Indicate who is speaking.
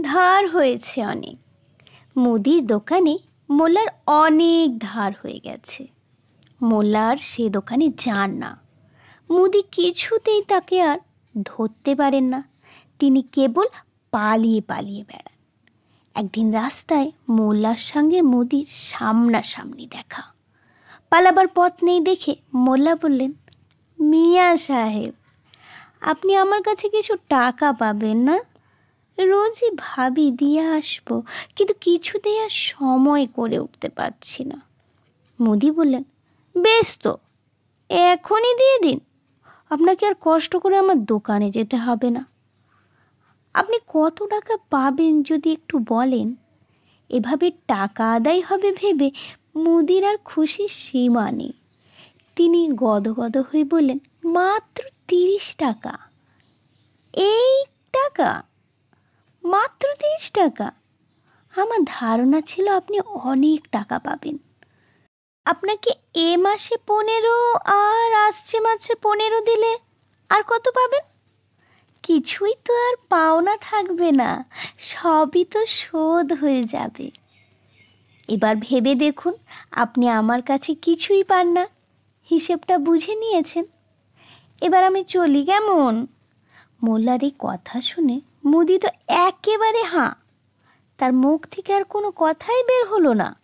Speaker 1: ধার হয়েছে অনেক। মুদির দোকানে মোল্লার অনেক ধার হয়ে গেছে। মোল্লা আর সে দোকানে যান না। মুদি কিছুতেই তাকে আর ধরতে পারেন না। তিনি কেবল পালিয়ে পালিয়ে বেড়ান। একদিন রাস্তায় মোল্লার সঙ্গে মুদির সামনাসামনি দেখা। পালাবার পথ নেই দেখে মোল্লা বললেন, মিয়া সাহেব, আপনি আমার কাছে কিছু টাকা পাবেন না? রোজই ভাবি দিয়ে আসবো, কিন্তু কিছুতেই আর সময় করে উঠতে পারছি না। মুদি বললেন, বেশ তো, এখনই দিয়ে দিন। আপনাকে আর কষ্ট করে আমার দোকানে যেতে হবে না। আপনি কত টাকা পাবেন যদি একটু বলেন। এভাবে টাকা আদায় হবে ভেবে মুদির আর খুশির সীমা নেই। তিনি গদগদ হয়ে বললেন, মাত্র 30 টাকা। এই টাকা? মাত্র 30 টাকা? আমার ধারণা ছিল আপনি অনেক টাকা পাবেন। আপনাকে এ মাসে 15 আর আসছে মাসে 15 দিলে আর কত পাবেন? কিছুই তো আর পাওনা থাকবে না, সবই তো শোধ হয়ে যাবে। এবার ভেবে দেখুন, আপনি আমার কাছে কিছুই পান না, হিসেবটা বুঝে নিয়েছেন। এবার আমি চলি, কেমন? মোল্লার এই কথা শুনে মুদি তো একেবারে হাঁ। তার মুখ থেকে আর কোনো কথাই বের হলো না।